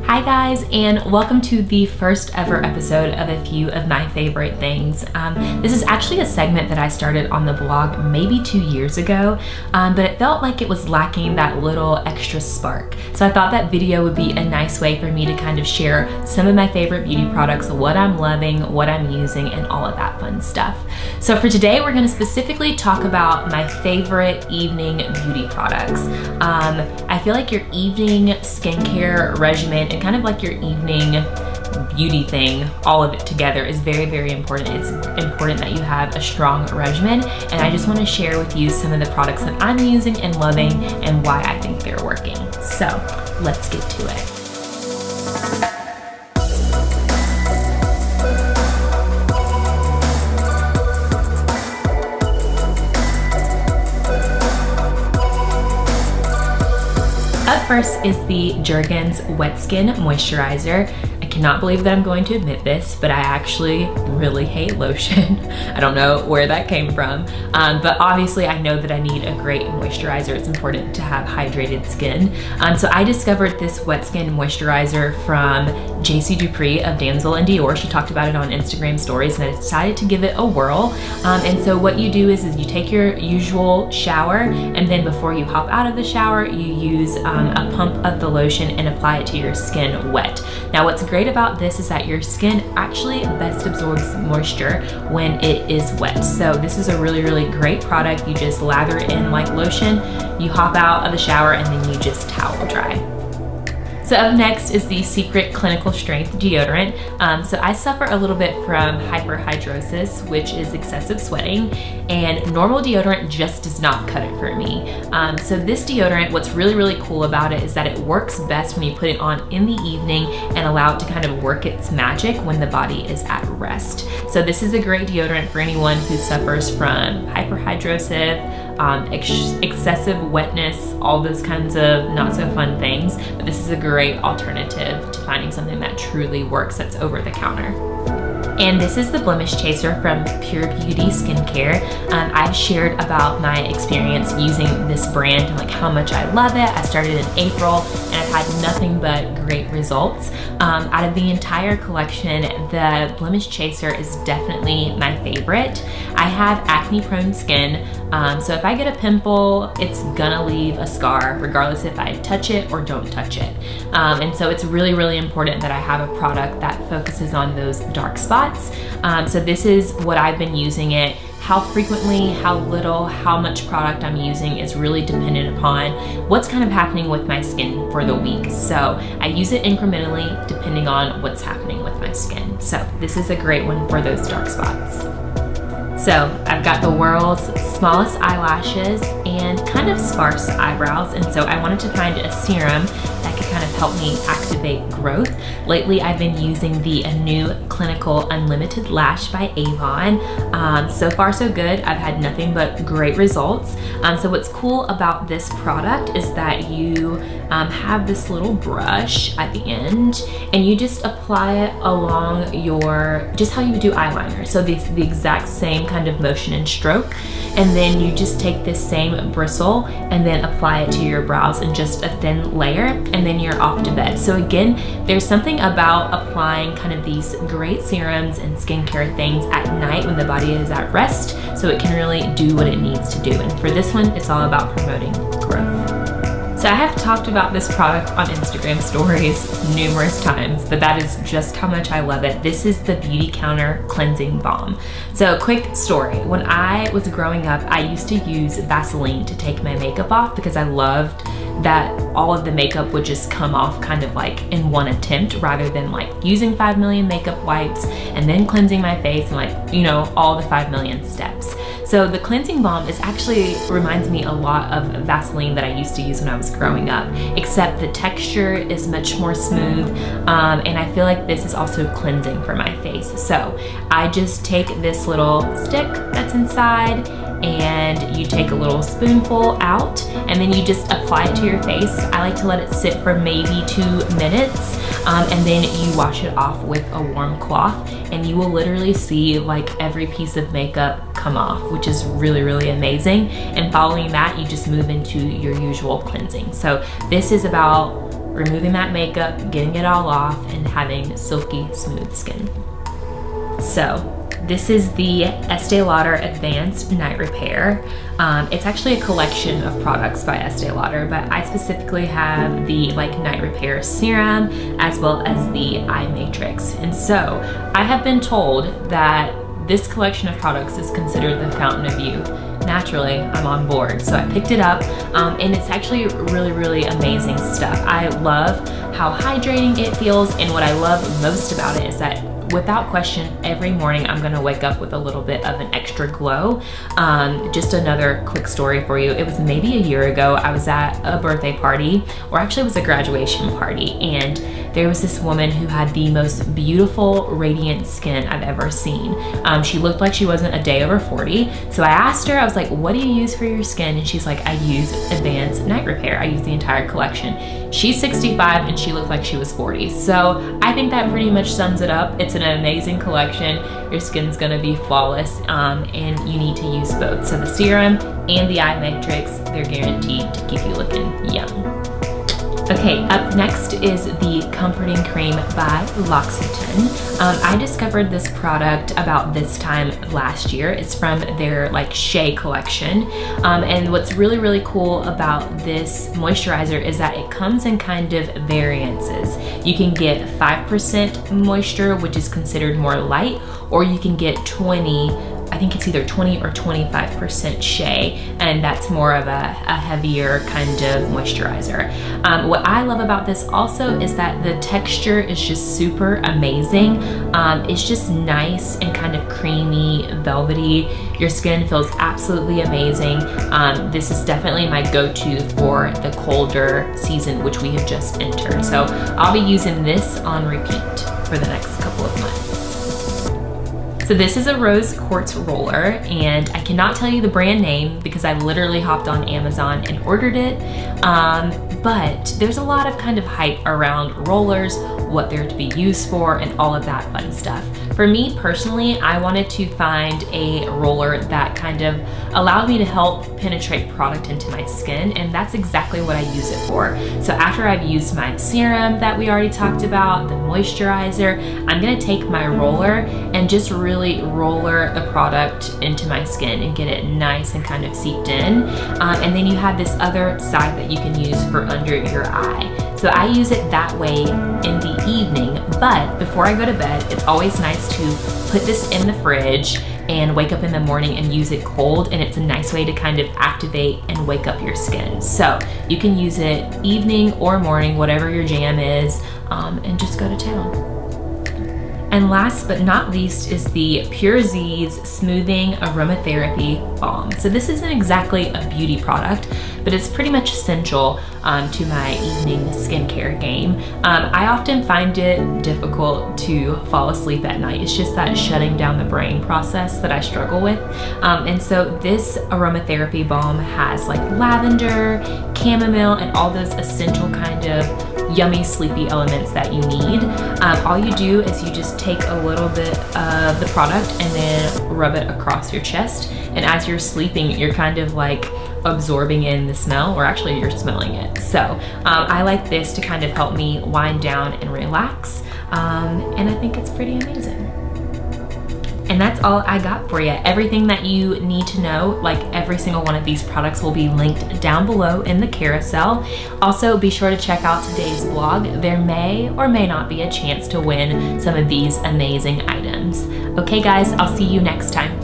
Hi guys, and welcome to the first ever episode of a few of my favorite things. This is actually a segment that I started on the blog maybe 2 years ago, but it felt like it was lacking that little extra spark. So I thought that video would be a nice way for me to kind of share some of my favorite beauty products, what I'm loving, what I'm using, and all of that fun stuff. So for today, we're gonna specifically talk about my favorite evening beauty products. I feel like your evening skincare regimen and kind of like your evening beauty thing, all of it together is very, very important. It's important that you have a strong regimen, and I just want to share with you some of the products that I'm using and loving and why I think they're working. So let's get to it. Up first is the Jergens Wet Skin Moisturizer. I cannot believe that I'm going to admit this, but I actually really hate lotion. I don't know where that came from, but obviously I know that I need a great moisturizer. It's important to have hydrated skin. So I discovered this Wet Skin Moisturizer from JC Dupree of Damsel and Dior. She talked about it on Instagram stories, and I decided to give it a whirl. And so what you do is you take your usual shower, and then before you hop out of the shower, you use a pump of the lotion and apply it to your skin wet. Now what's great about this is that your skin actually best absorbs moisture when it is wet. So this is a really, really great product. You just lather it in like lotion, you hop out of the shower, and then you just towel dry. So up next is the Secret Clinical Strength Deodorant. So I suffer a little bit from hyperhidrosis, which is excessive sweating, and normal deodorant just does not cut it for me. So this deodorant, what's really, really cool about it is that it works best when you put it on in the evening and allow it to kind of work its magic when the body is at rest. So this is a great deodorant for anyone who suffers from hyperhidrosis, excessive wetness, all those kinds of not so fun things, but this is a great alternative to finding something that truly works that's over the counter. And this is the Blemish Chaser from Pure Beauty Skincare. I've shared about my experience using this brand and like how much I love it. I started in April and I've had nothing but great results. Out of the entire collection, the Blemish Chaser is definitely my favorite. I have acne prone skin, so if I get a pimple, it's gonna leave a scar regardless if I touch it or don't touch it. And so it's really, really important that I have a product that focuses on those dark spots. So this is what I've been using it. How frequently, how little, how much product I'm using is really dependent upon what's kind of happening with my skin for the week. So I use it incrementally depending on what's happening with my skin. So this is a great one for those dark spots. So I've got the world's smallest eyelashes and kind of sparse eyebrows, and so I wanted to find a serum that could kind of help me activate growth. Lately I've been using the new Clinical Unlimited Lash by Avon. So far so good. I've had nothing but great results. So what's cool about this product is that you have this little brush at the end, and you just apply it along your, just how you would do eyeliner. So the exact same kind of motion and stroke, and then you just take this same bristle and then apply it to your brows in just a thin layer, and then you're off to bed. So again, there's something about applying kind of these great serums and skincare things at night when the body is at rest, so it can really do what it needs to do. And for this one, it's all about promoting growth. So I have talked about this product on Instagram stories numerous times, but that is just how much I love it. This is the Beauty Counter Cleansing Balm. So quick story, when I was growing up, I used to use Vaseline to take my makeup off because I loved that all of the makeup would just come off kind of like in one attempt, rather than like using 5 million makeup wipes and then cleansing my face and like, you know, all the 5 million steps. So the cleansing balm is actually reminds me a lot of Vaseline that I used to use when I was growing up, except the texture is much more smooth, and I feel like this is also cleansing for my face. So I just take this little stick that's inside, and you take a little spoonful out, and then you just apply it to your face. I like to let it sit for maybe 2 minutes, and then you wash it off with a warm cloth, and you will literally see like every piece of makeup come off, which is really, really amazing. And following that, you just move into your usual cleansing. So this is about removing that makeup, getting it all off, and having silky smooth skin. So this is the Este Lauder Advanced Night Repair. It's actually a collection of products by Este Lauder, but I specifically have the Night Repair Serum as well as the Eye Matrix. And so I have been told that this collection of products is considered the fountain of youth. Naturally, I'm on board. So I picked it up and it's actually really, really amazing stuff. I love how hydrating it feels, and what I love most about it is that without question, every morning I'm gonna wake up with a little bit of an extra glow. Just another quick story for you. It was maybe a year ago, I was at a birthday party, or actually it was a graduation party, and there was this woman who had the most beautiful, radiant skin I've ever seen. She looked like she wasn't a day over 40. So I asked her, I was like, what do you use for your skin? And she's like, I use Advanced Night Repair. I use the entire collection. She's 65 and she looked like she was 40. So I think that pretty much sums it up. It's an amazing collection. Your skin's gonna be flawless, and you need to use both. So the serum and the eye matrix, they're guaranteed to keep you looking young. Okay, up next is the Comforting Cream by L'Occitane. I discovered this product about this time last year. It's from their Shea collection. And what's really, really cool about this moisturizer is that it comes in kind of variances. You can get 5% moisture, which is considered more light, or you can get 20, I think it's either 20 or 25% shea, and that's more of a heavier kind of moisturizer. What I love about this also is that the texture is just super amazing. It's just nice and kind of creamy, velvety. Your skin feels absolutely amazing. This is definitely my go-to for the colder season, which we have just entered. So I'll be using this on repeat for the next couple of months. So this is a rose quartz roller, and I cannot tell you the brand name because I literally hopped on Amazon and ordered it. But there's a lot of kind of hype around rollers, what they're to be used for, and all of that fun stuff. For me personally, I wanted to find a roller that kind of allowed me to help penetrate product into my skin, and that's exactly what I use it for. So after I've used my serum that we already talked about, the moisturizer, I'm gonna take my roller and just really roller the product into my skin and get it nice and kind of seeped in. And then you have this other side that you can use for under your eye. So I use it that way in the evening, but before I go to bed, it's always nice to put this in the fridge and wake up in the morning and use it cold, and it's a nice way to kind of activate and wake up your skin. So you can use it evening or morning, whatever your jam is, and just go to town. And last but not least is the Pure Z's Smoothing Aromatherapy Balm. So this isn't exactly a beauty product, but it's pretty much essential to my evening skincare game. I often find it difficult to fall asleep at night. It's just that shutting down the brain process that I struggle with. And so this aromatherapy balm has lavender, chamomile, and all those essential kind of yummy sleepy elements that you need. All you do is you just take a little bit of the product and then rub it across your chest, and as you're sleeping you're kind of absorbing in the smell, or actually you're smelling it. So I like this to kind of help me wind down and relax, and I think it's pretty amazing. And that's all I got for you. Everything that you need to know, every single one of these products, will be linked down below in the carousel. Also, be sure to check out today's blog. There may or may not be a chance to win some of these amazing items. Okay guys, I'll see you next time.